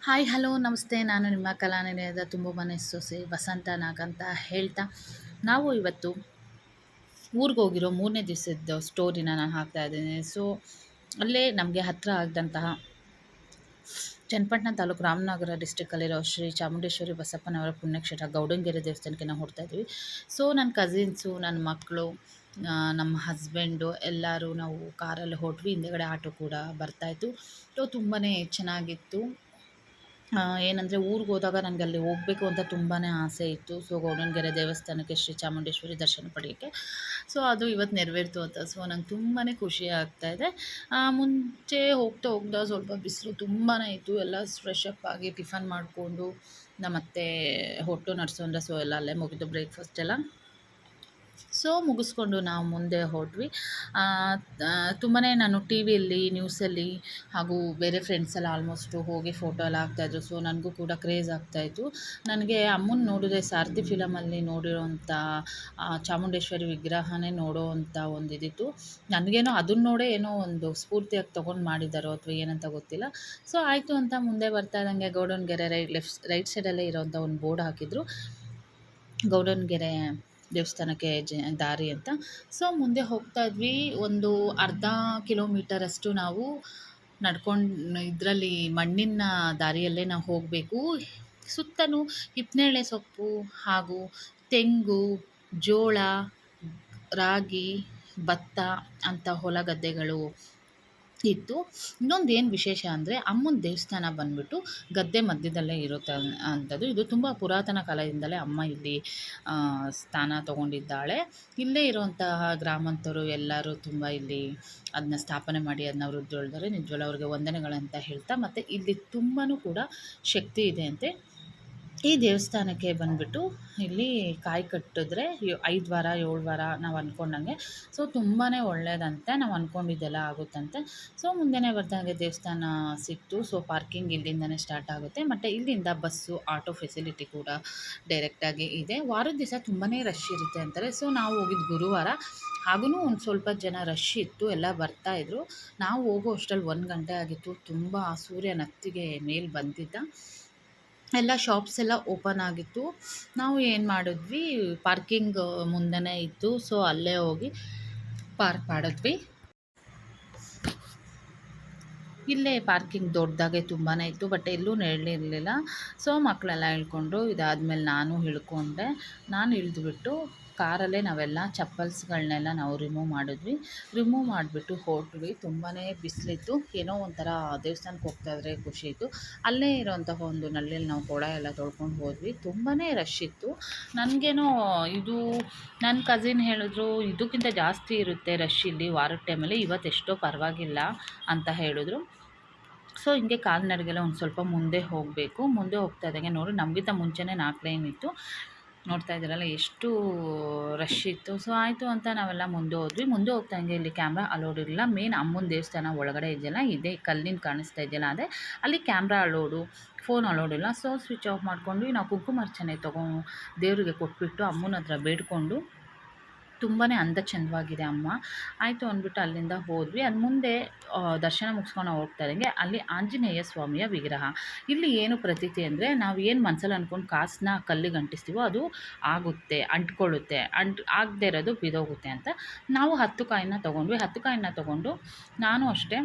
Hi hello ನಮಸ್ತೆ. ನಾನು ನಿಮ್ಮ ಕಲಾನಿಲಯದ ತುಂಬು ಮನೆ ಸೊಸೆ ವಸಂತ ನಾಗ್ ಅಂತ ಹೇಳ್ತಾ, ನಾವು ಇವತ್ತು ಊರಿಗೆ ಹೋಗಿರೋ 3ನೇ ದಿವಸದ ಸ್ಟೋರಿನ ನಾನು ಹಾಕ್ತಾ ಇದ್ದೀನಿ. ಸೊ ಅಲ್ಲೇ ನಮಗೆ ಹತ್ತಿರ ಆಗಿದಂತಹ ಚನ್ನಪಟ್ಟಣ ತಾಲೂಕು ರಾಮನಗರ ಡಿಸ್ಟ್ರಿಕ್ಕಲ್ಲಿರೋ ಶ್ರೀ ಚಾಮುಂಡೇಶ್ವರಿ ಬಸಪ್ಪನವರ ಪುಣ್ಯಕ್ಷೇತ್ರ ಗೌಡಂಗೆರೆ ದೇವಸ್ಥಾನಕ್ಕೆ ನಾವು ಹೊರಡ್ತಾ ಇದ್ವಿ. ಸೊ ನನ್ನ ಕಸಿನ್ಸು, ನನ್ನ ಮಕ್ಕಳು, ನಮ್ಮ ಹಸ್ಬೆಂಡು ಎಲ್ಲರೂ ನಾವು ಕಾರಲ್ಲಿ ಹೊರಟ್ವಿ. ಹಿಂದೆಗಡೆ ಆಟೋ ಕೂಡ ಬರ್ತಾಯಿತ್ತು. ಸೊ ತುಂಬಾ ಚೆನ್ನಾಗಿತ್ತು. ಏನಂದರೆ ಊರಿಗೆ ಹೋದಾಗ ನನಗೆ ಅಲ್ಲಿ ಹೋಗಬೇಕು ಅಂತ ತುಂಬಾ ಆಸೆ ಇತ್ತು. ಸೊ ಗೌಡನಗೆರೆ ದೇವಸ್ಥಾನಕ್ಕೆ ಶ್ರೀ ಚಾಮುಂಡೇಶ್ವರಿ ದರ್ಶನ ಪಡೆಯೋಕ್ಕೆ. ಸೊ ಅದು ಇವತ್ತು ನೆರವೇರ್ತು ಅಂತ. ಸೊ ನಂಗೆ ತುಂಬಾ ಖುಷಿ ಆಗ್ತಾಯಿದೆ. ಮುಂಚೆ ಹೋಗ್ತಾ ಹೋಗ್ತಾ ಸ್ವಲ್ಪ ಬಿಸಿಲು ತುಂಬಾ ಇತ್ತು. ಎಲ್ಲ ಫ್ರೆಶ್ ಅಪ್ ಆಗಿ ಟಿಫನ್ ಮಾಡಿಕೊಂಡು ನಮ್ಮತ್ತೆ ಹೊಟ್ಟು ನಡ್ಸೋಂದ್ರೆ ಸೊ ಎಲ್ಲ ಅಲ್ಲೇ ಮುಗಿದು ಬ್ರೇಕ್ಫಾಸ್ಟ್ ಎಲ್ಲ ಸೊ ಮುಗಿಸ್ಕೊಂಡು ನಾವು ಮುಂದೆ ಹೊರಟ್ವಿ. ತುಂಬಾ ನಾನು ಟಿ ವಿಯಲ್ಲಿ, ನ್ಯೂಸಲ್ಲಿ ಹಾಗೂ ಬೇರೆ ಫ್ರೆಂಡ್ಸ್ ಎಲ್ಲ ಆಲ್ಮೋಸ್ಟು ಹೋಗಿ ಫೋಟೋ ಎಲ್ಲ ಹಾಕ್ತಾಯಿದ್ರು. ಸೊ ನನಗೂ ಕೂಡ ಕ್ರೇಜ್ ಆಗ್ತಾಯಿತ್ತು. ನನಗೆ ಅಮ್ಮನ ನೋಡಿದ್ರೆ ಸಾರಥಿ ಫಿಲಮಲ್ಲಿ ನೋಡಿರೋಂಥ ಚಾಮುಂಡೇಶ್ವರಿ ವಿಗ್ರಹನೇ ನೋಡೋ ಅಂಥ ಒಂದು ಇದಿತ್ತು. ನನಗೇನೋ ಅದನ್ನ ನೋಡೇ ಏನೋ ಒಂದು ಸ್ಫೂರ್ತಿಯಾಗಿ ತೊಗೊಂಡು ಮಾಡಿದ್ದಾರೋ ಅಥವಾ ಏನಂತ ಗೊತ್ತಿಲ್ಲ. ಸೊ ಆಯಿತು ಅಂತ ಮುಂದೆ ಬರ್ತಾ ಇದ್ದಂಗೆ ಗೌಡನಗೆರೆ ರೈಟ್ ಸೈಡಲ್ಲೇ ಇರೋಂಥ ಒಂದು ಬೋರ್ಡ್ ಹಾಕಿದ್ರು, ಗೌಡನಗೆರೆ ದೇವಸ್ಥಾನಕ್ಕೆ ದಾರಿ ಅಂತ. ಸೊ ಮುಂದೆ ಹೋಗ್ತಾ ಇದ್ವಿ. ಒಂದು ಅರ್ಧ ಕಿಲೋಮೀಟರಷ್ಟು ನಾವು ನಡ್ಕೊಂಡು ಇದರಲ್ಲಿ ಮಣ್ಣಿನ ದಾರಿಯಲ್ಲೇ ನಾವು ಹೋಗಬೇಕು. ಸುತ್ತಲೂ ಹಿಪ್ಪನೇರಳೆ ಸೊಪ್ಪು ಹಾಗೂ ತೆಂಗು, ಜೋಳ, ರಾಗಿ, ಭತ್ತ ಅಂತ ಹೊಲ ಗದ್ದೆಗಳು ಇತ್ತು. ಇನ್ನೊಂದು ಏನು ವಿಶೇಷ ಅಂದರೆ ಅಮ್ಮನ ದೇವಸ್ಥಾನ ಬಂದುಬಿಟ್ಟು ಗದ್ದೆ ಮಧ್ಯದಲ್ಲೇ ಇರುತ್ತೆ ಅಂಥದ್ದು. ಇದು ತುಂಬ ಪುರಾತನ ಕಾಲದಿಂದಲೇ ಅಮ್ಮ ಇಲ್ಲಿ ಸ್ಥಾನ ತೊಗೊಂಡಿದ್ದಾಳೆ. ಇಲ್ಲೇ ಇರುವಂತಹ ಗ್ರಾಮಾಂತರು ಎಲ್ಲರೂ ತುಂಬ ಇಲ್ಲಿ ಅದನ್ನ ಸ್ಥಾಪನೆ ಮಾಡಿ ಅದನ್ನ ವೃದ್ಧಿಸಿದ್ದಾರೆ. ನಿಜವಾಗ್ಲೂ ಅವ್ರಿಗೆ ವಂದನೆಗಳಂತ ಹೇಳ್ತಾ, ಮತ್ತು ಇಲ್ಲಿ ತುಂಬಾ ಕೂಡ ಶಕ್ತಿ ಇದೆ ಅಂತೆ. ಈ ದೇವಸ್ಥಾನಕ್ಕೆ ಬಂದುಬಿಟ್ಟು ಇಲ್ಲಿ ಕಾಯಿ ಕಟ್ಟಿದ್ರೆ 5 ವಾರ 7 ವಾರ ನಾವು ಅಂದ್ಕೊಂಡಂಗೆ ಸೊ ತುಂಬಾ ಒಳ್ಳೆಯದಂತೆ. ನಾವು ಅಂದ್ಕೊಂಡಿದ್ದೆಲ್ಲ ಆಗುತ್ತಂತೆ. ಸೊ ಮುಂದೆನೇ ಬರ್ತಾಗೆ ದೇವಸ್ಥಾನ ಸಿಕ್ತು. ಸೊ ಪಾರ್ಕಿಂಗ್ ಇಲ್ಲಿಂದನೇ ಸ್ಟಾರ್ಟ್ ಆಗುತ್ತೆ. ಮತ್ತು ಇಲ್ಲಿಂದ ಬಸ್ಸು, ಆಟೋ ಫೆಸಿಲಿಟಿ ಕೂಡ ಡೈರೆಕ್ಟಾಗಿ ಇದೆ. ವಾರದ ದಿವಸ ತುಂಬಾ ರಶ್ ಇರುತ್ತೆ ಅಂತಾರೆ. ಸೊ ನಾವು ಹೋಗಿದ್ದು ಗುರುವಾರ, ಹಾಗೂ ಒಂದು ಸ್ವಲ್ಪ ಜನ ರಶ್ ಇತ್ತು, ಎಲ್ಲ ಬರ್ತಾಯಿದ್ರು. ನಾವು ಹೋಗೋ ಅಷ್ಟರಲ್ಲಿ 1 ಗಂಟೆ ಆಗಿತ್ತು. ತುಂಬ ಸೂರ್ಯ ನತ್ತಿಗೆ ಮೇಲೆ ಬಂದಿದ್ದ. ಎಲ್ಲ ಶಾಪ್ಸ್ ಎಲ್ಲ ಓಪನ್ ಆಗಿತ್ತು. ನಾವು ಏನು ಮಾಡಿದ್ವಿ, ಪಾರ್ಕಿಂಗ್ ಮುಂದೆನೇ ಇತ್ತು. ಸೊ ಅಲ್ಲೇ ಹೋಗಿ ಪಾರ್ಕ್ ಮಾಡಿದ್ವಿ. ಇಲ್ಲೇ ಪಾರ್ಕಿಂಗ್ ದೊಡ್ಡದಾಗೆ ತುಂಬಾ ಇತ್ತು, ಬಟ್ ಎಲ್ಲೂ ನೆರಳಿರಲಿಲ್ಲ. ಸೊ ಮಕ್ಕಳೆಲ್ಲ ಇಳ್ಕೊಂಡ್ರು. ಇದಾದಮೇಲೆ ನಾನು ಇಳ್ಕೊಂಡೆ. ನಾನು ಇಳಿದ್ಬಿಟ್ಟು ಕಾರಲ್ಲೇ ನಾವೆಲ್ಲ ಚಪ್ಪಲ್ಸ್ಗಳನ್ನೆಲ್ಲ ನಾವು ರಿಮೂವ್ ಮಾಡಿಬಿಟ್ಟು ಹೊರಟ್ವಿ. ತುಂಬಾ ಬಿಸಿಲಿತ್ತು. ಏನೋ ಒಂಥರ ದೇವಸ್ಥಾನಕ್ಕೆ ಹೋಗ್ತಾಯಿದ್ರೆ ಖುಷಿ ಇತ್ತು. ಅಲ್ಲೇ ಇರೋಂತಹ ಒಂದು ನಳ್ಳಿಯಲ್ಲಿ ನಾವು ಕೊಡ ಎಲ್ಲ ತೊಳ್ಕೊಂಡು ಹೋದ್ವಿ. ತುಂಬಾ ರಶ್ ಇತ್ತು. ನನಗೇನೋ ಇದು ನನ್ನ ಕಸಿನ್ ಹೇಳಿದ್ರು ಇದಕ್ಕಿಂತ ಜಾಸ್ತಿ ಇರುತ್ತೆ ರಶ್ ಇಲ್ಲಿ ವಾರದ ಟೈಮಲ್ಲಿ, ಇವತ್ತೆಷ್ಟೋ ಪರವಾಗಿಲ್ಲ ಅಂತ ಹೇಳಿದ್ರು. ಸೊ ಹಿಂಗೆ ಕಾಲ್ನಡಿಗೆಲ್ಲ ಒಂದು ಸ್ವಲ್ಪ ಮುಂದೆ ಹೋಗಬೇಕು. ಮುಂದೆ ಹೋಗ್ತಾ ಇದ್ದಂಗೆ ನೋಡಿ ನಮಗಿಂತ ಮುಂಚೆನೇ 4 ಲೈನ್ ಇತ್ತು. ನೋಡ್ತಾ ಇದ್ದೀರಲ್ಲ ಎಷ್ಟು ರಶ್ ಇತ್ತು. ಸೊ ಆಯಿತು ಅಂತ ನಾವೆಲ್ಲ ಮುಂದೆ ಹೋದ್ವಿ. ಮುಂದೆ ಹೋಗ್ತಾ ಹಂಗೆ ಇಲ್ಲಿ ಕ್ಯಾಮ್ರಾ ಅಲೋಡ್ ಇರಲಿಲ್ಲ. ಮೇನ್ ಅಮ್ಮನ ದೇವಸ್ಥಾನ ಒಳಗಡೆ ಇದೆಯಲ್ಲ, ಇದೇ ಕಲ್ಲಿನ ಕಾಣಿಸ್ತಾ ಇದೆಯಲ್ಲ ಅದೇ, ಅಲ್ಲಿ ಕ್ಯಾಮ್ರಾ ಅಲೋಡು, ಫೋನ್ ಅಲೋಡ್ ಇಲ್ಲ. ಸೊ ಸ್ವಿಚ್ ಆಫ್ ಮಾಡ್ಕೊಂಡ್ವಿ. ನಾವು ಕುಂಕುಮಾರ್ಚನೆ ದೇವರಿಗೆ ಕೊಟ್ಬಿಟ್ಟು ಅಮ್ಮನ ಹತ್ರ ಬೇಡ್ಕೊಂಡು, ತುಂಬಾ ಅಂದ ಚಂದವಾಗಿದೆ ಅಮ್ಮ. ಆಯಿತು ಅಂದ್ಬಿಟ್ಟು ಅಲ್ಲಿಂದ ಹೋದ್ವಿ. ಅದು ಮುಂದೆ ದರ್ಶನ ಮುಗಿಸ್ಕೊಂಡು ಹೋಗ್ತಾ ಇದ್ದಂಗೆ ಅಲ್ಲಿ ಆಂಜನೇಯ ಸ್ವಾಮಿಯ ವಿಗ್ರಹ. ಇಲ್ಲಿ ಏನು ಪ್ರತೀತಿ ಅಂದರೆ, ನಾವು ಏನು ಮನಸ್ಸಲ್ಲಿ ಅಂದ್ಕೊಂಡು ಕಾಸನ್ನ ಕಲ್ಲಿಗೆ ಅಂಟಿಸ್ತೀವೋ ಅದು ಆಗುತ್ತೆ, ಅಂಟ್ಕೊಳ್ಳುತ್ತೆ. ಆಗದೇ ಇರೋದು ಬಿದೋಗುತ್ತೆ ಅಂತ. ನಾವು 10 ಕಾಯಿನ ತೊಗೊಂಡ್ವಿ. 10 ಕಾಯಿನ ತೊಗೊಂಡು ನಾನು ಅಷ್ಟೇ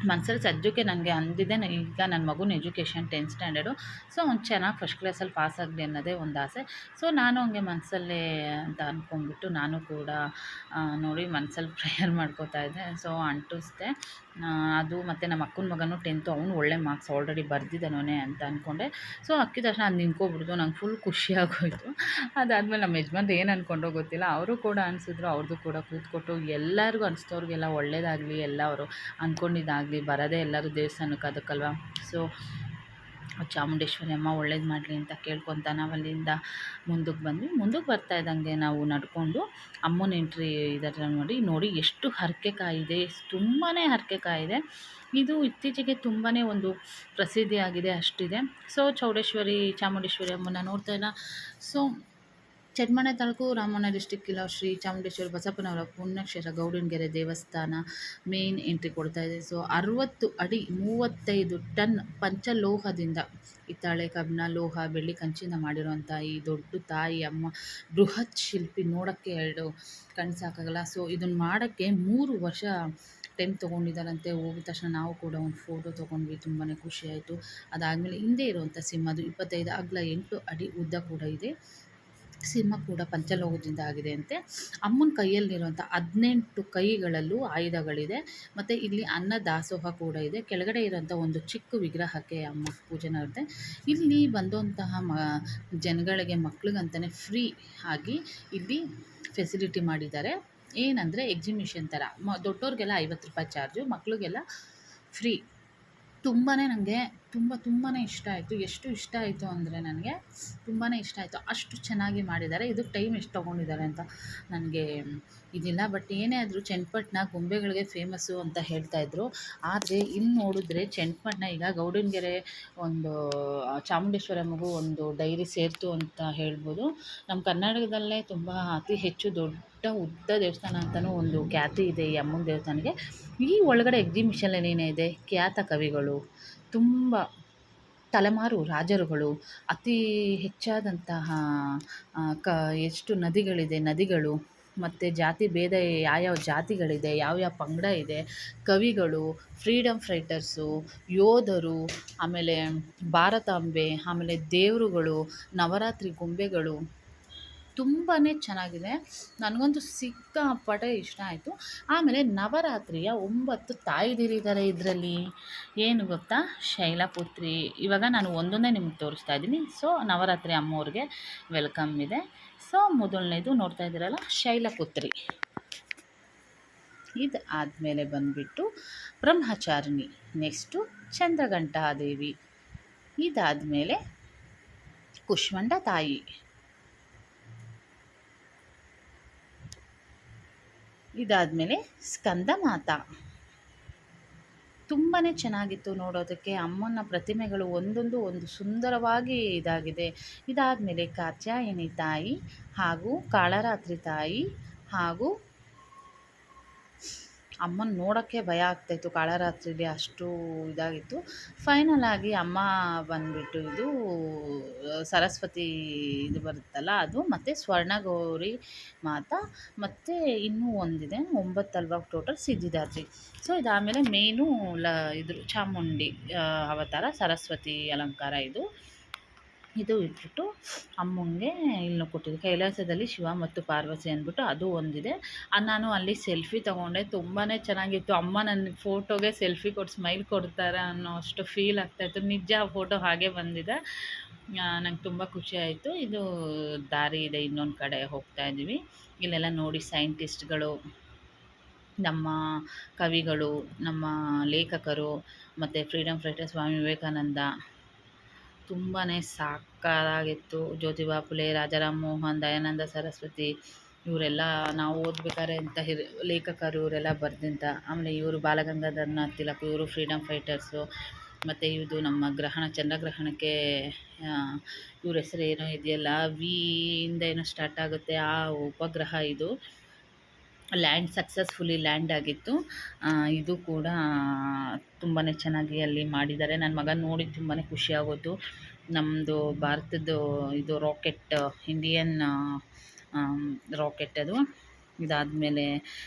ಮನಸ್ಸಲ್ಲಿ ಸದ್ಯಕ್ಕೆ ನನಗೆ ಅಂದಿದ್ದೆ, ಈಗ ನನ್ನ ಮಗುನ ಎಜುಕೇಷನ್ 10th ಸ್ಟ್ಯಾಂಡರ್ಡು. ಸೊ ಅವ್ನು ಚೆನ್ನಾಗಿ ಫಸ್ಟ್ ಕ್ಲಾಸಲ್ಲಿ ಪಾಸ್ ಆಗಲಿ ಅನ್ನೋದೇ ಒಂದು ಆಸೆ. ಸೊ ನಾನು ಹಂಗೆ ಮನಸ್ಸಲ್ಲೇ ಅಂತ ಅಂದ್ಕೊಂಡ್ಬಿಟ್ಟು ನಾನು ಕೂಡ ನೋಡಿ ಮನಸ್ಸಲ್ಲಿ ಪ್ರೇಯರ್ ಮಾಡ್ಕೋತಾ ಇದ್ದೆ. ಸೊ ಅಂಟಿಸ್ದೆ ಅದು. ಮತ್ತು ನಮ್ಮ ಅಕ್ಕನ ಮಗನೂ 10th, ಅವನು ಒಳ್ಳೆ ಮಾರ್ಕ್ಸ್ ಆಲ್ರೆಡಿ ಬರ್ದಿದ್ದಾನೆ ಅಂತ ಅಂದ್ಕೊಂಡೆ. ಸೊ ಅಕ್ಕಿದ ತಕ್ಷಣ ಅದು ನಿಂತ್ಕೊಬಿಡ್ತು. ನಂಗೆ ಫುಲ್ ಖುಷಿಯಾಗೋಯಿತು. ಅದಾದಮೇಲೆ ನಮ್ಮ ಯಜಮಾನ್ರು ಏನು ಅಂದ್ಕೊಂಡೋ ಗೊತ್ತಿಲ್ಲ, ಅವರು ಕೂಡ ಅನಿಸಿದ್ರು. ಅವ್ರದ್ದು ಕೂಡ ಕೂತ್ಕೊಟ್ಟು ಎಲ್ಲರಿಗೂ ಅನಿಸಿದವ್ರಿಗೆಲ್ಲ ಒಳ್ಳೇದಾಗಲಿ, ಎಲ್ಲ ಅವರು ಅಂದ್ಕೊಂಡಿದ್ದಾಗಲಿ, ಬರೋದೇ ಎಲ್ಲರೂ ದೇವಸ್ಥಾನಕ್ಕೆ ಅದಕ್ಕಲ್ವ. ಸೊ ಚಾಮುಂಡೇಶ್ವರಿ ಅಮ್ಮ ಒಳ್ಳೇದು ಮಾಡಲಿ ಅಂತ ಕೇಳ್ಕೊತ ನಾವು ಅಲ್ಲಿಂದ ಮುಂದಕ್ಕೆ ಬಂದ್ವಿ. ಮುಂದಕ್ಕೆ ಬರ್ತಾ ಇದ್ದಂಗೆ ನಾವು ನಡ್ಕೊಂಡು ಅಮ್ಮನ ಎಂಟ್ರಿ ಇದರ ನೋಡಿ ಎಷ್ಟು ಹರಕೆ ಕಾಯಿದೆ, ತುಂಬಾ ಹರಕೆ ಕಾಯಿದೆ. ಇದು ಇತ್ತೀಚೆಗೆ ತುಂಬಾ ಒಂದು ಪ್ರಸಿದ್ಧಿಯಾಗಿದೆ ಅಷ್ಟಿದೆ. ಸೊ ಚಾಮುಂಡೇಶ್ವರಿ ಅಮ್ಮನ ನೋಡ್ತಾ ಇಲ್ಲ. ಸೊ ಚನ್ನಮನೆ ತಾಲೂಕು, ರಾಮಣ್ಣ ಡಿಸ್ಟ್ರಿಕ್ಟ್ ಇಲ್ಲ ಶ್ರೀ ಚಾಮುಂಡೇಶ್ವರಿ ಬಸಪ್ಪನವರ ಪುಣ್ಯಕ್ಷೇತ್ರ ಗೌಡನಗೆರೆ ದೇವಸ್ಥಾನ ಮೇನ್ ಎಂಟ್ರಿ ಕೊಡ್ತಾ ಇದೆ. ಸೊ 60 ಅಡಿ 35 ಟನ್ ಪಂಚಲೋಹದಿಂದ ಹಿತ್ತಾಳೆ, ಕಬ್ಬಿಣ, ಲೋಹ, ಬೆಳ್ಳಿ, ಕಂಚಿಂದ ಮಾಡಿರುವಂಥ ಈ ದೊಡ್ಡ ತಾಯಿ ಅಮ್ಮ ಬೃಹತ್ ಶಿಲ್ಪಿ, ನೋಡೋಕ್ಕೆ 2 ಕಣ್ಣು ಸಾಕಾಗಲ್ಲ. ಸೊ ಇದನ್ನು ಮಾಡೋಕ್ಕೆ 3 ವರ್ಷ ಟೈಮ್ ತೊಗೊಂಡಿದ್ದಾರಂತೆ. ಹೋಗಿದ ತಕ್ಷಣ ನಾವು ಕೂಡ ಒಂದು ಫೋಟೋ ತೊಗೊಂಡ್ವಿ, ತುಂಬಾ ಖುಷಿಯಾಯಿತು. ಅದಾದಮೇಲೆ ಹಿಂದೆ ಇರುವಂಥ ಸಿಂಹದು 25 ಅಗಲ 8 ಅಡಿ ಉದ್ದ ಕೂಡ ಇದೆ. ಸಿಂಹ ಕೂಡ ಪಂಚಲೋಹದಿಂದ ಆಗಿದೆ ಅಂತೆ. ಅಮ್ಮನ ಕೈಯಲ್ಲಿರುವಂಥ 18 ಕೈಗಳಲ್ಲೂ ಆಯುಧಗಳಿದೆ. ಮತ್ತು ಇಲ್ಲಿ ಅನ್ನ ದಾಸೋಹ ಕೂಡ ಇದೆ. ಕೆಳಗಡೆ ಇರೋಂಥ ಒಂದು ಚಿಕ್ಕ ವಿಗ್ರಹಕ್ಕೆ ಅಮ್ಮ ಪೂಜೆ ನಡೆದೆ. ಇಲ್ಲಿ ಬಂದಂತಹ ಜನಗಳಿಗೆ ಮಕ್ಳಿಗಂತಲೇ ಫ್ರೀ ಆಗಿ ಇಲ್ಲಿ ಫೆಸಿಲಿಟಿ ಮಾಡಿದ್ದಾರೆ. ಏನಂದರೆ ಎಕ್ಸಿಬಿಷನ್ ಥರ ದೊಡ್ಡೋರಿಗೆಲ್ಲ 50 ರೂಪಾಯಿ ಚಾರ್ಜು, ಮಕ್ಳಿಗೆಲ್ಲ ಫ್ರೀ. ನನಗೆ ತುಂಬಾ ಇಷ್ಟ ಆಯಿತು. ಎಷ್ಟು ಇಷ್ಟ ಆಯಿತು ಅಂದರೆ ನನಗೆ ತುಂಬಾ ಇಷ್ಟ ಆಯಿತು. ಅಷ್ಟು ಚೆನ್ನಾಗಿ ಮಾಡಿದ್ದಾರೆ. ಇದಕ್ಕೆ ಟೈಮ್ ಎಷ್ಟು ತೊಗೊಂಡಿದ್ದಾರೆ ಅಂತ ನನಗೆ ಇದಿಲ್ಲ. ಬಟ್ ಏನೇ ಆದರೂ ಚನ್ನಪಟ್ಟಣ ಗೊಂಬೆಗಳಿಗೆ ಫೇಮಸ್ಸು ಅಂತ ಹೇಳ್ತಾಯಿದ್ರು. ಆದರೆ ಇಲ್ಲಿ ನೋಡಿದ್ರೆ ಚನ್ನಪಟ್ಟಣ ಈಗ ಗೌಡನಗೆರೆ ಒಂದು ಚಾಮುಂಡೇಶ್ವರಮ್ಮಗೂ ಒಂದು ಡೈರಿ ಸೇರಿತು ಅಂತ ಹೇಳ್ಬೋದು. ನಮ್ಮ ಕರ್ನಾಟಕದಲ್ಲೇ ತುಂಬ ಅತಿ ಹೆಚ್ಚು ದೊಡ್ಡ ಉದ್ದ ದೇವಸ್ಥಾನ ಅಂತಲೂ ಒಂದು ಖ್ಯಾತಿ ಇದೆ ಈ ಅಮ್ಮನ ದೇವಸ್ಥಾನಕ್ಕೆ. ಈ ಒಳಗಡೆ ಎಕ್ಸಿಬಿಷನಲ್ಲಿ ಏನಿದೆ, ಖ್ಯಾತ ಕವಿಗಳು, ತುಂಬ ತಲೆಮಾರು ರಾಜರುಗಳು, ಅತಿ ಹೆಚ್ಚಾದಂತಹ ಎಷ್ಟು ನದಿಗಳು, ಮತ್ತು ಜಾತಿ ಭೇದ ಯಾವ್ಯಾವ ಜಾತಿಗಳಿದೆ, ಯಾವ್ಯಾವ ಪಂಗಡ ಇದೆ, ಕವಿಗಳು, ಫ್ರೀಡಮ್ ಫೈಟರ್ಸು, ಯೋಧರು, ಆಮೇಲೆ ಭಾರತಾಂಬೆ, ಆಮೇಲೆ ದೇವರುಗಳು, ನವರಾತ್ರಿ ಗೊಂಬೆಗಳು ತುಂಬಾ ಚೆನ್ನಾಗಿದೆ. ನನಗಂತೂ ಸಿಕ್ಕಾಪಟ್ಟೆ ಇಷ್ಟ ಆಯಿತು. ಆಮೇಲೆ ನವರಾತ್ರಿಯ 9 ತಾಯಂದಿರಿದ್ದಾರೆ ಇದರಲ್ಲಿ. ಏನು ಗೊತ್ತಾ, ಶೈಲಪುತ್ರಿ. ಇವಾಗ ನಾನು ಒಂದೊಂದೇ ನಿಮ್ಗೆ ತೋರಿಸ್ತಾ ಇದ್ದೀನಿ. ಸೊ ನವರಾತ್ರಿ ಅಮ್ಮವ್ರಿಗೆ ವೆಲ್ಕಮ್ ಇದೆ. ಸೊ ಮೊದಲನೇದು ನೋಡ್ತಾ ಇದ್ದೀರಲ್ಲ, ಶೈಲಪುತ್ರಿ. ಇದು ಆದಮೇಲೆ ಬಂದುಬಿಟ್ಟು ಬ್ರಹ್ಮಚಾರಿಣಿ, ನೆಕ್ಸ್ಟು ಚಂದ್ರಘಂಟಾದೇವಿ, ಇದಾದಮೇಲೆ ಕುಷ್ಮಂಡ ತಾಯಿ, ಇದಾದಮೇಲೆ ಸ್ಕಂದ ಮಾತಾ. ತುಂಬಾ ಚೆನ್ನಾಗಿತ್ತು ನೋಡೋದಕ್ಕೆ. ಅಮ್ಮನ ಪ್ರತಿಮೆಗಳು ಒಂದೊಂದು ಒಂದು ಸುಂದರವಾಗಿ ಇದಾಗಿದೆ. ಇದಾದಮೇಲೆ ಕಾತ್ಯಾಯನಿ ತಾಯಿ ಹಾಗೂ ಕಾಳರಾತ್ರಿ ತಾಯಿ ಹಾಗೂ ಅಮ್ಮನ ನೋಡೋಕ್ಕೆ ಭಯ ಆಗ್ತಾಯಿತ್ತು ಕಾಳರಾತ್ರಿಲಿ, ಅಷ್ಟು ಇದಾಗಿತ್ತು. ಫೈನಲ್ ಆಗಿ ಅಮ್ಮ ಬಂದುಬಿಟ್ಟು ಇದು ಸರಸ್ವತಿ ಇದು ಬರುತ್ತಲ್ಲ ಅದು, ಮತ್ತು ಸ್ವರ್ಣಗೌರಿ ಮಾತಾ, ಮತ್ತು ಇನ್ನೂ ಒಂದಿದೆ 9 ಅಲ್ವಾ ಟೋಟಲ್, ಸಿದ್ಧಿದಾತ್ರಿ. ಸೊ ಇದಾದಮೇಲೆ ಮೇಯ್ನು ಇದು ಚಾಮುಂಡಿ ಅವತಾರ, ಸರಸ್ವತಿ ಅಲಂಕಾರ ಇದು ಇಟ್ಬಿಟ್ಟು ಅಮ್ಮಂಗೆ ಇಲ್ಲೂ ಕೊಟ್ಟಿದ್ದು ಕೈಲಾಸದಲ್ಲಿ ಶಿವ ಮತ್ತು ಪಾರ್ವತಿ ಅಂದ್ಬಿಟ್ಟು ಅದು ಒಂದಿದೆ. ನಾನು ಅಲ್ಲಿ ಸೆಲ್ಫಿ ತೊಗೊಂಡೆ, ತುಂಬಾ ಚೆನ್ನಾಗಿತ್ತು. ಅಮ್ಮ ನನ್ನ ಫೋಟೋಗೆ ಸೆಲ್ಫಿ ಕೊಟ್ಟು ಸ್ಮೈಲ್ ಕೊಡ್ತಾರೆ ಅನ್ನೋ ಅಷ್ಟು ಫೀಲ್ ಆಗ್ತಾಯಿತ್ತು. ನಿಜ ಆ ಫೋಟೋ ಹಾಗೆ ಬಂದಿದೆ. ನಂಗೆ ತುಂಬ ಖುಷಿ ಆಯಿತು. ಇದು ದಾರಿ ಇದೆ, ಇನ್ನೊಂದು ಕಡೆ ಹೋಗ್ತಾ ಇದ್ದೀವಿ. ಇಲ್ಲೆಲ್ಲ ನೋಡಿ ಸೈಂಟಿಸ್ಟ್ಗಳು, ನಮ್ಮ ಕವಿಗಳು, ನಮ್ಮ ಲೇಖಕರು, ಮತ್ತು ಫ್ರೀಡಮ್ ಫೈಟರ್ ಸ್ವಾಮಿ ವಿವೇಕಾನಂದ, ತುಂಬಾ ಸಾಕಾಗಿತ್ತು. ಜ್ಯೋತಿಬಾ ಫುಲೆ, ರಾಜಾರಾಮ್ ಮೋಹನ್, ದಯಾನಂದ ಸರಸ್ವತಿ, ಇವರೆಲ್ಲ ನಾವು ಓದ್ಬೇಕಾದ್ರೆ ಇಂಥ ಲೇಖಕರು ಇವರೆಲ್ಲ ಬರೆದಂಥ. ಆಮೇಲೆ ಇವರು ಬಾಲಗಂಗಾಧರನಾಥ್ ತಿಲಕ್, ಇವರು ಫ್ರೀಡಮ್ ಫೈಟರ್ಸು. ಮತ್ತು ಇದು ನಮ್ಮ ಗ್ರಹಣ, ಚಂದ್ರಗ್ರಹಣಕ್ಕೆ ಇವ್ರ ಹೆಸರು ಏನೋ ಇದೆಯಲ್ಲ, ವಿ ಇಂದ ಏನೋ ಸ್ಟಾರ್ಟ್ ಆಗುತ್ತೆ, ಆ ಉಪಗ್ರಹ ಇದು ಲ್ಯಾಂಡ್ ಸಕ್ಸಸ್ಫುಲಿ ಲ್ಯಾಂಡ್ ಆಗಿತ್ತು. ಇದು ಕೂಡ ತುಂಬಾ ಚೆನ್ನಾಗಿ ಅಲ್ಲಿ ಮಾಡಿದ್ದಾರೆ. ನನ್ನ ಮಗ ನೋಡಿ ತುಂಬಾ ಖುಷಿಯಾಗೋಯ್ತು. ನಮ್ಮದು ಭಾರತದ್ದು ಇದು ರಾಕೆಟ್, ಇಂಡಿಯನ್ ರಾಕೆಟ್ ಅದು. ಇದಾದಮೇಲೆ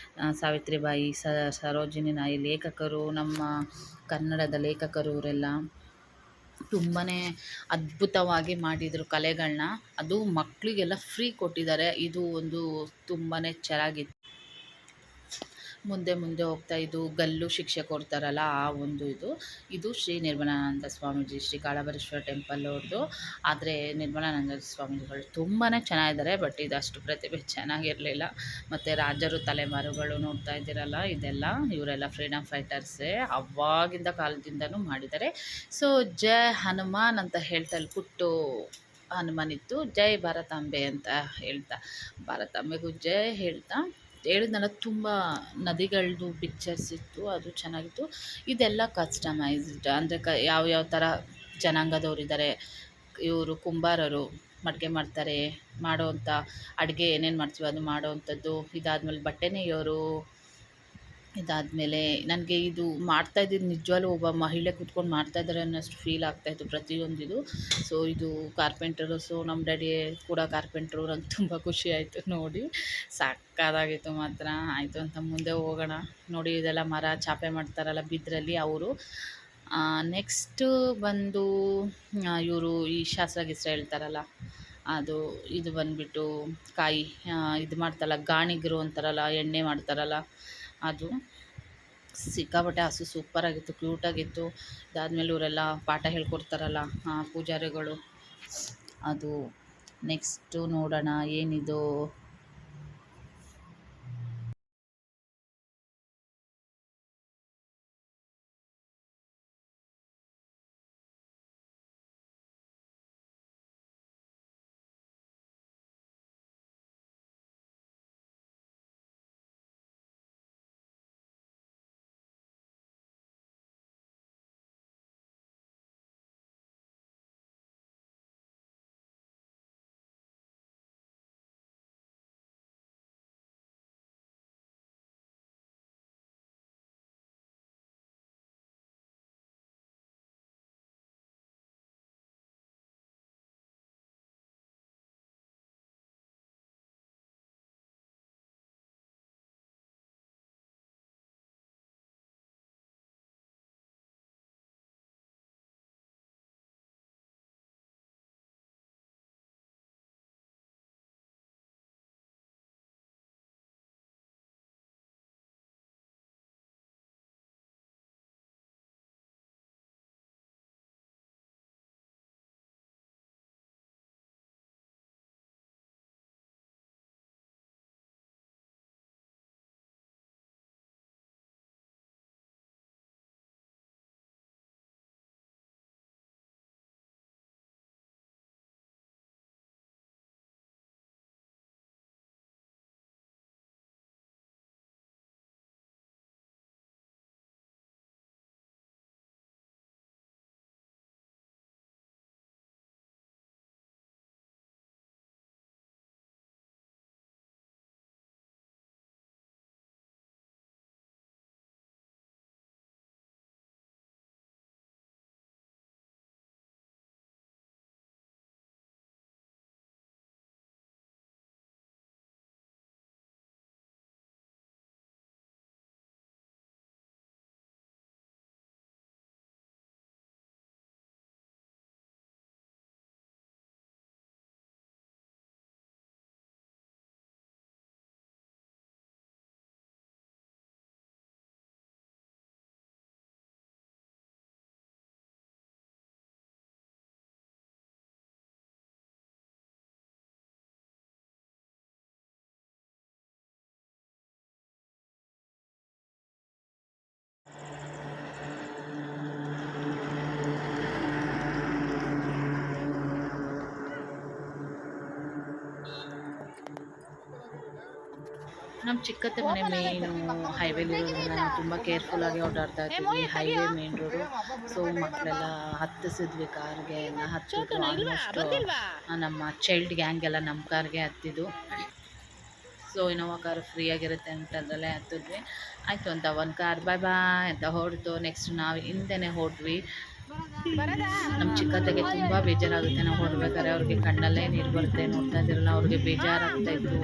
ಸಾವಿತ್ರಿಬಾಯಿ, ಸರೋಜಿನಿ ನಾಯಿ, ಲೇಖಕರು, ನಮ್ಮ ಕನ್ನಡದ ಲೇಖಕರು, ಇವರೆಲ್ಲ ತುಂಬಾ ಅದ್ಭುತವಾಗಿ ಮಾಡಿದರು ಕಲೆಗಳನ್ನ. ಅದು ಮಕ್ಕಳಿಗೆಲ್ಲ ಫ್ರೀ ಕೊಟ್ಟಿದ್ದಾರೆ. ಇದು ಒಂದು ತುಂಬಾ ಚೆನ್ನಾಗಿತ್ತು. ಮುಂದೆ ಹೋಗ್ತಾ ಇದು ಗಲ್ಲು ಶಿಕ್ಷೆ ಕೊಡ್ತಾರಲ್ಲ, ಆ ಒಂದು ಇದು ಶ್ರೀ ನಿರ್ಮಲಾನಂದ ಸ್ವಾಮೀಜಿ, ಶ್ರೀ ಕಾಳಭೈರೇಶ್ವರ ಟೆಂಪಲ್ ಅವ್ರದ್ದು. ಆದರೆ ನಿರ್ಮಲಾನಂದ ಸ್ವಾಮೀಜಿಗಳು ತುಂಬಾ ಚೆನ್ನಾಗಿದ್ದಾರೆ. ಬಟ್ ಇದು ಅಷ್ಟು ಪ್ರತಿಭೆ ಚೆನ್ನಾಗಿರಲಿಲ್ಲ. ಮತ್ತು ರಾಜರು ತಲೆಮಾರುಗಳು ನೋಡ್ತಾ ಇದ್ದೀರಲ್ಲ, ಇದೆಲ್ಲ ಇವರೆಲ್ಲ ಫ್ರೀಡಮ್ ಫೈಟರ್ಸೇ, ಅವಾಗಿಂದ ಕಾಲದಿಂದನೂ ಮಾಡಿದ್ದಾರೆ. ಸೊ ಜೈ ಹನುಮಾನ್ ಅಂತ ಹೇಳ್ತಾ ಇಲ್ಲಿ ಪುಟ್ಟು ಹನುಮಾನಿತ್ತು, ಜೈ ಭಾರತಾಂಬೆ ಅಂತ ಹೇಳ್ತಾ, ಭಾರತಾಂಬೆಗೂ ಜೈ ಹೇಳ್ತಾ ಹೇಳಿದ್ನಲ್ಲ. ತುಂಬ ನದಿಗಳದ್ದು ಪಿಕ್ಚರ್ಸ್ ಇತ್ತು, ಅದು ಚೆನ್ನಾಗಿತ್ತು. ಇದೆಲ್ಲ ಕಸ್ಟಮೈಸ್ಡ್, ಅಂದರೆ ಯಾವ್ಯಾವ ಥರ ಜನಾಂಗದವರಿದ್ದಾರೆ. ಇವರು ಕುಂಬಾರರು, ಮಡಿಕೆ ಮಾಡ್ತಾರೆ, ಮಾಡೋವಂಥ ಅಡುಗೆ ಏನೇನು ಮಾಡ್ತೀವೋ ಅದು ಮಾಡೋವಂಥದ್ದು. ಇದಾದಮೇಲೆ ಬಟ್ಟೆ ನೇಯೋರು. ಇದಾದಮೇಲೆ ನನಗೆ ಇದು ಮಾಡ್ತಾಯಿದ್ದಿದ್ದು ನಿಜವಾಗ್ಲೂ ಒಬ್ಬ ಮಹಿಳೆ ಕೂತ್ಕೊಂಡು ಮಾಡ್ತಾಯಿದ್ದಾರೆ ಅನ್ನೋಷ್ಟು ಫೀಲ್ ಆಗ್ತಾಯಿತ್ತು ಪ್ರತಿಯೊಂದಿದು. ಸೊ ಇದು ಕಾರ್ಪೆಂಟರು. ಸೊ ನಮ್ಮ ಡ್ಯಾಡಿ ಕೂಡ ಕಾರ್ಪೆಂಟ್ರು. ನಂಗೆ ತುಂಬ ಖುಷಿ ಆಯಿತು ನೋಡಿ, ಸಕ್ಕತ್ತಾಗಿತ್ತು ಮಾತ್ರ. ಆಯಿತು ಅಂತ ಮುಂದೆ ಹೋಗೋಣ. ನೋಡಿ ಇದೆಲ್ಲ ಮರ ಚಾಪೆ ಮಾಡ್ತಾರಲ್ಲ ಬಿದ್ರಲ್ಲಿ ಅವರು. ನೆಕ್ಸ್ಟು ಬಂದು ಇವರು ಈ ಶಾಸ್ತ್ರ ಗೀಸ್ತ್ರ ಹೇಳ್ತಾರಲ್ಲ ಅದು. ಇದು ಬಂದುಬಿಟ್ಟು ಕಾಯಿ ಇದು ಮಾಡ್ತಾರಲ್ಲ ಗಾಣಿಗರು ಅಂತಾರಲ್ಲ, ಎಣ್ಣೆ ಮಾಡ್ತಾರಲ್ಲ ಅದು. ಸಿಕ್ಕಾಪಟ್ಟೆ ಹಸು ಸೂಪರಾಗಿತ್ತು, ಕ್ಯೂಟಾಗಿತ್ತು. ಇದಾದಮೇಲೆ ಇವರೆಲ್ಲ ಪಾಠ ಹೇಳ್ಕೊಡ್ತಾರಲ್ಲ ಪೂಜಾರಿಗಳು ಅದು. ನೆಕ್ಸ್ಟು ನೋಡೋಣ ಏನಿದು. ನಮ್ಮ ಚಿಕ್ಕತ್ತೆ ಮನೆ ಮೇಯ್ನು ಹೈವೇಲಿರೋದ್ರಿಂದ ನಾವು ತುಂಬ ಕೇರ್ಫುಲ್ಲಾಗಿ ಓಡಾಡ್ತಾ ಇರ್ತೀವಿ. Highway main road. ಸೊ ಮಕ್ಕಳೆಲ್ಲ ಹತ್ತಿಸಿದ್ವಿ ಕಾರ್ಗೆ ಎಲ್ಲ ಹತ್ತಿದ್ರು. ಆಲ್ಮೋಸ್ಟು ನಮ್ಮ ಚೈಲ್ಡ್ ಗ್ಯಾಂಗ್ ಎಲ್ಲ ನಮ್ಮ ಕಾರ್ಗೆ ಹತ್ತಿದ್ದು. ಸೊ ಇನೋವಾ ಕಾರು ಫ್ರೀ ಆಗಿರುತ್ತೆ ಅಂತ ಅದರಲ್ಲೇ ಹತ್ತಿದ್ವಿ. ಆಯಿತು ಅಂತ ಒಂದು ಕಾರ್ ಬಾಯ್ ಬಾಯ್ ಅಂತ ಹೊರಡ್ತು. ನೆಕ್ಸ್ಟ್ ನಾವು ಹಿಂದೆನೇ ಹೊರಟ್ವಿ. ನಮ್ಮ ಚಿಕ್ಕತ್ತೆಗೆ ತುಂಬ ಬೇಜಾರಾಗುತ್ತೆ ನಾವು ಹೊರಡ್ಬೇಕಾದ್ರೆ. ಅವ್ರಿಗೆ ಕಣ್ಣಲ್ಲೇ ನೀರು ಬರುತ್ತೆ. ನೋಡ್ತಾ ಇದ್ದಿರಲ್ಲ, ಅವ್ರಿಗೆ ಬೇಜಾರಾಗ್ತಾಯಿತ್ತು.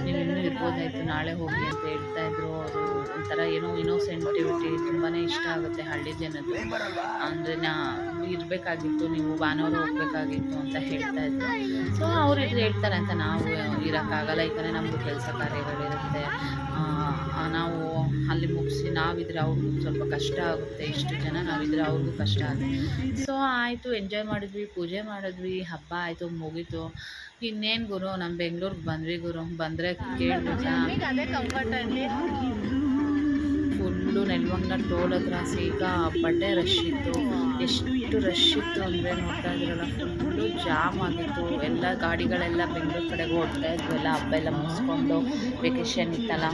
ನೀವು ಇನ್ನೂ ಇರ್ಬೋದಾಯಿತು, ನಾಳೆ ಹೋಗಿ ಅಂತ ಹೇಳ್ತಾಯಿದ್ರು. ಅವರು ಒಂಥರ ಏನೋ ಇನೋಸೆಂಟಿವಿಟಿ ತುಂಬಾ ಇಷ್ಟ ಆಗುತ್ತೆ ಹಳ್ಳಿ ಜನದ್ದು. ಅಂದರೆ ಇರಬೇಕಾಗಿತ್ತು, ನೀವು ಭಾನುವಾರ ಹೋಗಬೇಕಾಗಿತ್ತು ಅಂತ ಹೇಳ್ತಾಯಿದ್ರು. ಸೊ ಅವ್ರು ಇದು ಹೇಳ್ತಾರೆ ಅಂತ ನಾವು ಇರೋಕ್ಕಾಗಲ್ಲ. ಯಾಕಂದರೆ ನಮ್ಮದು ಕೆಲಸ ಕಾರ್ಯಗಳಿರುತ್ತೆ. ನಾವು ಅಲ್ಲಿ ಮುಗಿಸಿ ನಾವಿದ್ರೆ ಅವ್ರಿಗೂ ಸ್ವಲ್ಪ ಕಷ್ಟ ಆಗುತ್ತೆ. ಇಷ್ಟು ಜನ ನಾವಿದ್ರೆ ಅವ್ರಿಗೂ ಕಷ್ಟ ಆಗುತ್ತೆ. ಸೊ ಆಯಿತು, ಎಂಜಾಯ್ ಮಾಡಿದ್ವಿ, ಪೂಜೆ ಮಾಡಿದ್ವಿ, ಹಬ್ಬ ಆಯಿತು, ಮುಗೀತು. ಇನ್ನೇನು ಗುರು, ನಮ್ಮ ಬೆಂಗ್ಳೂರಿಗೆ ಬಂದ್ವಿ ಗುರು. ಬಂದರೆ ಕೇಳ್ಬಿಟ್ಟ ಫುಲ್ಲು ನೆಲಮಂಗಲ ಟೋಲ್ ಹತ್ರ ಸಿಕ್ಕಾಪಟ್ಟೆ ರಶ್ ಇತ್ತು. ಎಷ್ಟು ರಶ್ ಇತ್ತು ಅಂದರೆ ನೋಡ್ತಾ ಇದ್ರಲ್ಲ, ಫುಲ್ಲು ಜಾಮ್ ಆಗಿತ್ತು. ಎಲ್ಲ ಗಾಡಿಗಳೆಲ್ಲ ಬೆಂಗಳೂರು ಕಡೆಗೆ ಹೊರಡ್ತಾ ಇದ್ವು. ಎಲ್ಲ ಹಬ್ಬ ಎಲ್ಲ ಮುಗಿಸ್ಕೊಂಡು ವೆಕೇಷನ್ ಇತ್ತಲ್ಲ.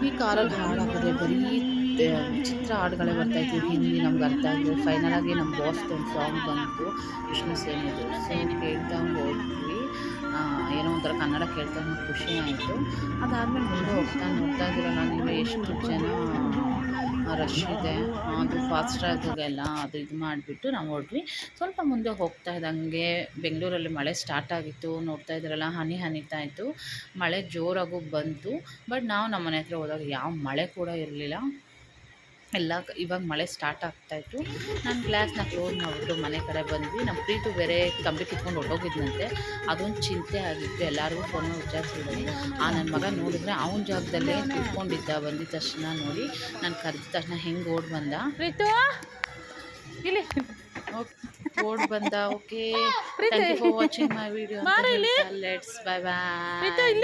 ಈ ಕಾರಲ್ಲಿ ಹಾಳಾಗಿದೆ, ಬರೀ ವಿಚಿತ್ರ ಹಾಡುಗಳೇ ಬರ್ತಾಯಿತ್ತು, ಹಿಂದಿ ನಮ್ಗೆ ಅರ್ಥ ಆಗಿಲ್ಲ. ಫೈನಲಾಗಿ ನಮ್ಮ ಬಾಸ್ದು ಒಂದು ಸಾಂಗ್ ಬಂತು, ವಿಷ್ಣು ಸೇನೆದು. ಸೊ ಕೇಳ್ತಾ ಹೋದ್ವಿ. ಏನೋ ಒಂಥರ ಕನ್ನಡ ಕೇಳ್ತಾ ನಮ್ಗೆ ಖುಷಿ ಆಯಿತು. ಅದಾದಮೇಲೆ ಮುಂದೆ ನೋಡ್ತಾ ಇದ್ದೀರಲ್ಲ ನೀವು ಎಷ್ಟು ಜನ ರಶ್ ಇದೆ. ಅದು ಫಾಸ್ಟ್ ಟ್ರ್ಯಾಕ್ಗೆಲ್ಲ ಅದು ಇದು ಮಾಡಿಬಿಟ್ಟು ನಾವು ಹೊರಟ್ವಿ. ಸ್ವಲ್ಪ ಮುಂದೆ ಹೋಗ್ತಾ ಇದ್ದಂಗೆ ಬೆಂಗಳೂರಲ್ಲಿ ಮಳೆ ಸ್ಟಾರ್ಟ್ ಆಗಿತ್ತು. ನೋಡ್ತಾ ಇದ್ದೀರಲ್ಲ ಹನಿ ಹನಿತಾ ಇತ್ತು. ಮಳೆ ಜೋರಾಗೂ ಬಂತು. ಬಟ್ ನಾವು ನಮ್ಮ ಮನೆ ಹತ್ರ ಹೋದಾಗ ಯಾವ ಮಳೆ ಕೂಡ ಇರಲಿಲ್ಲ. ಎಲ್ಲ ಇವಾಗ ಮಳೆ ಸ್ಟಾರ್ಟ್ ಆಗ್ತಾಯಿತ್ತು. ನಾನು ಗ್ಲಾಸ್ನ ಕ್ಲೋಸ್ ಮಾಡಿಬಿಟ್ಟು ಮನೆ ಕಡೆ ಬಂದ್ವಿ. ನಮ್ಮ ಪ್ರೀತು ಬೇರೆ ಕಂಬಿ ಕಿತ್ಕೊಂಡು ಹೊರಟೋಗಿದ್ದಂತೆ, ಅದೊಂದು ಚಿಂತೆ ಆಗಿತ್ತು. ಎಲ್ಲರಿಗೂ ಫೋನ್ ವಿಚಾರಿಸಿದ್ವಿ. ನನ್ನ ಮಗ ನೋಡಿದ್ರೆ ಅವನ ಜಾಗದಲ್ಲೇ ಕೂತ್ಕೊಂಡಿದ್ದ. ಬಂದಿದ್ದ ತಕ್ಷಣ ನೋಡಿ, ನಾನು ಕರೆದ ತಕ್ಷಣ ಹೆಂಗೆ ಓಡ್ ಬಂದ. ಪ್ರೀತು ಇಲ್ಲಿ ಓಡ್ ಬಂದ. Okay, thank you for watching my video. Let's bye bye.